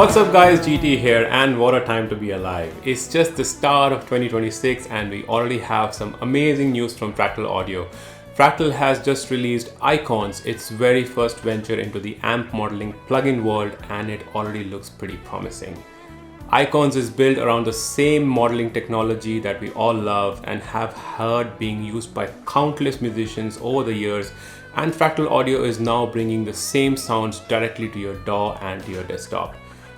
What's up guys, GT here, and what a time to be alive. It's just the start of 2026 and we already have some amazing news from Fractal Audio. Fractal has just released ICONS, its very first venture into the amp modeling plugin world, and it already looks pretty promising. ICONS is built around the same modeling technology that we all love and have heard being used by countless musicians over the years, and Fractal Audio is now bringing the same sounds directly to your DAW and to your desktop.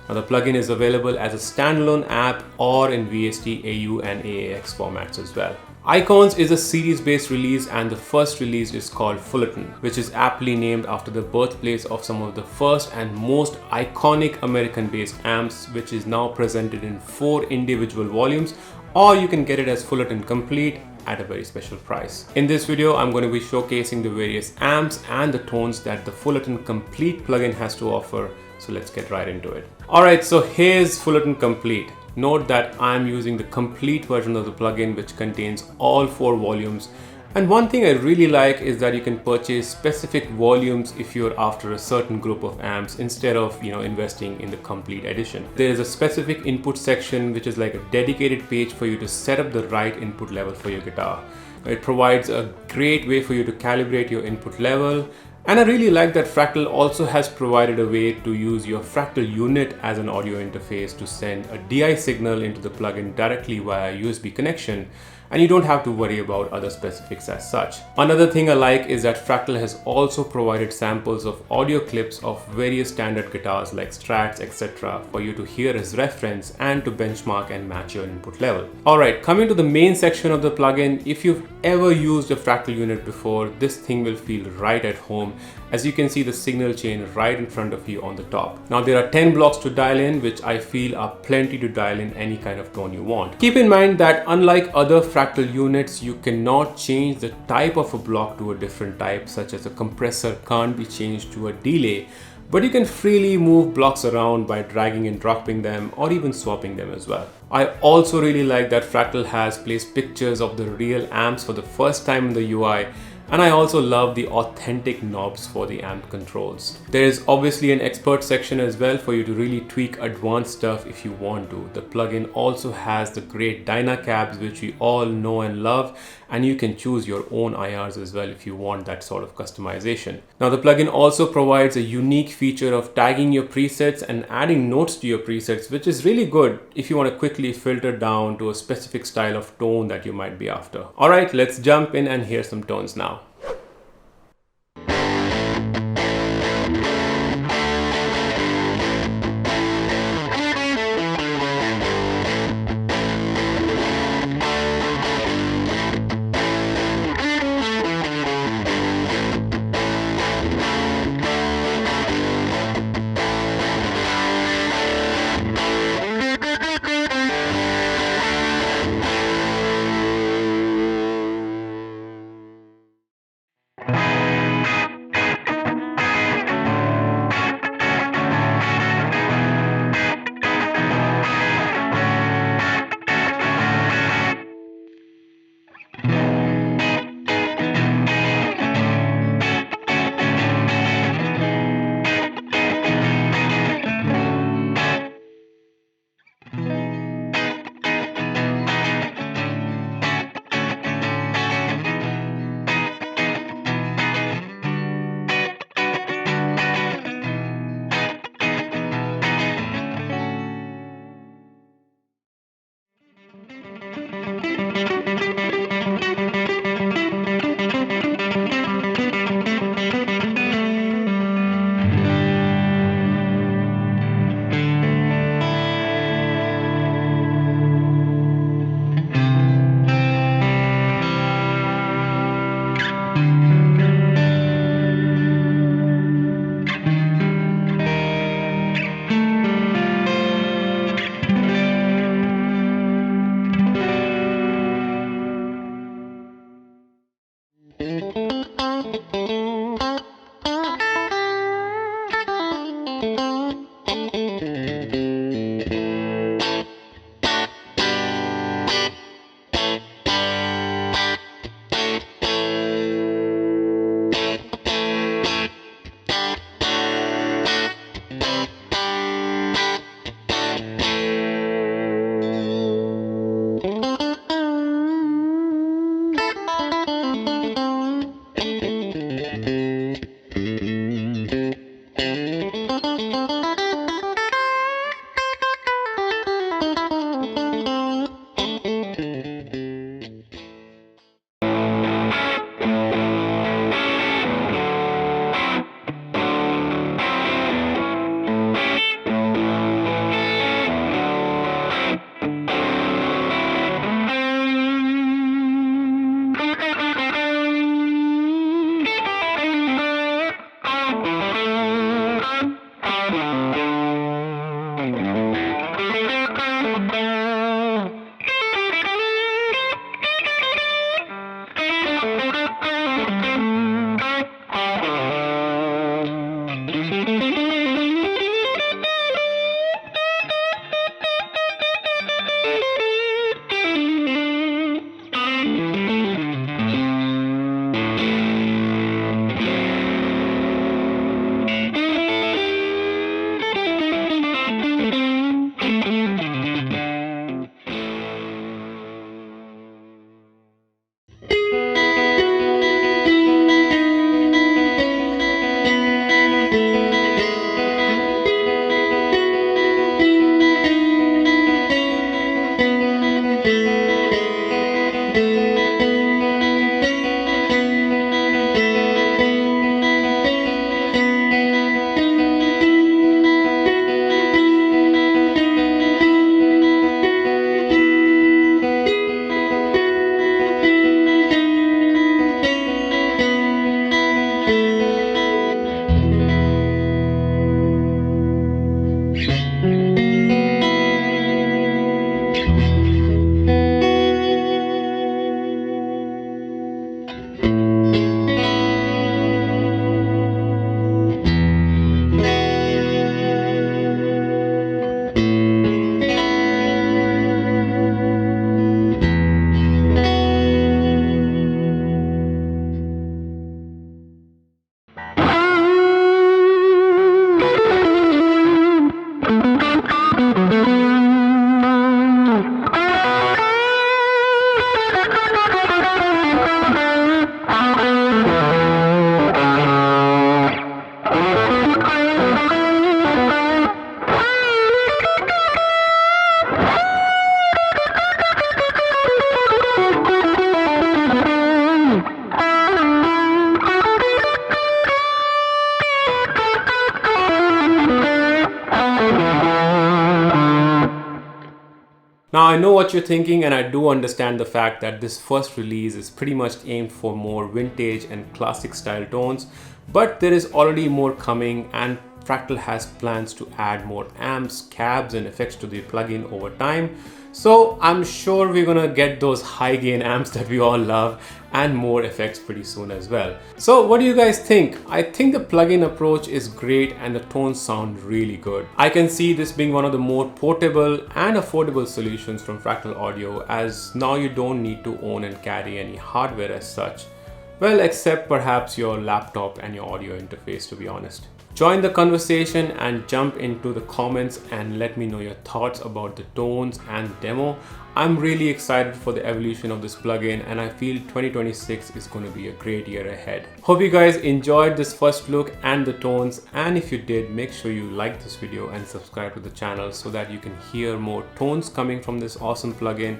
Now, the plugin is available as a standalone app or in VST, AU and AAX formats as well. ICONS is a series-based release, and the first release is called Fullerton, which is aptly named after the birthplace of some of the first and most iconic American-based amps, which is now presented in 4 individual volumes, or you can get it as Fullerton Complete at a very special price. In this video, I'm going to be showcasing the various amps and the tones that the Fullerton Complete plugin has to offer. So let's get right into it. Alright, so here's Fullerton Complete. Note that I'm using the complete version of the plugin, which contains all 4 volumes. And one thing I really like is that you can purchase specific volumes if you're after a certain group of amps instead of investing in the complete edition. There is a specific input section which is like a dedicated page for you to set up the right input level for your guitar. It provides a great way for you to calibrate your input level. And I really like that Fractal also has provided a way to use your Fractal unit as an audio interface to send a DI signal into the plugin directly via USB connection, and you don't have to worry about other specifics as such. Another thing I like is that Fractal has also provided samples of audio clips of various standard guitars like Strats, etc. for you to hear as reference and to benchmark and match your input level. Alright, coming to the main section of the plugin, if you've ever used a Fractal unit before, this thing will feel right at home, as you can see the signal chain right in front of you on the top. Now there are 10 blocks to dial in, which I feel are plenty to dial in any kind of tone you want. Keep in mind that unlike other Fractal units, you cannot change the type of a block to a different type, such as a compressor can't be changed to a delay, but you can freely move blocks around by dragging and dropping them or even swapping them as well. I also really like that Fractal has placed pictures of the real amps for the first time in the UI, and I also love the authentic knobs for the amp controls. There is obviously an expert section as well for you to really tweak advanced stuff if you want to. The plugin also has the great DynaCabs, which we all know and love, and you can choose your own IRs as well if you want that sort of customization. Now the plugin also provides a unique feature of tagging your presets and adding notes to your presets, which is really good if you want to quickly filter down to a specific style of tone that you might be after. Alright, let's jump in and hear some tones now. Now I know what you're thinking, and I do understand the fact that this first release is pretty much aimed for more vintage and classic style tones, but there is already more coming, and Fractal has plans to add more amps, cabs and effects to the plugin over time. So I'm sure we're gonna get those high gain amps that we all love and more effects pretty soon as well. So what do you guys think? I think the plugin approach is great and the tones sound really good. I can see this being one of the more portable and affordable solutions from Fractal Audio, as now you don't need to own and carry any hardware as such. Well, except perhaps your laptop and your audio interface, to be honest. Join the conversation and jump into the comments and let me know your thoughts about the tones and the demo. I'm really excited for the evolution of this plugin, and I feel 2026 is going to be a great year ahead. Hope you guys enjoyed this first look and the tones, and if you did, make sure you like this video and subscribe to the channel so that you can hear more tones coming from this awesome plugin,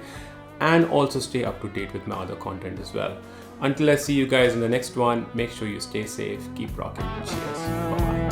and also stay up to date with my other content as well. Until I see you guys in the next one, make sure you stay safe, keep rocking. Cheers. Bye-bye.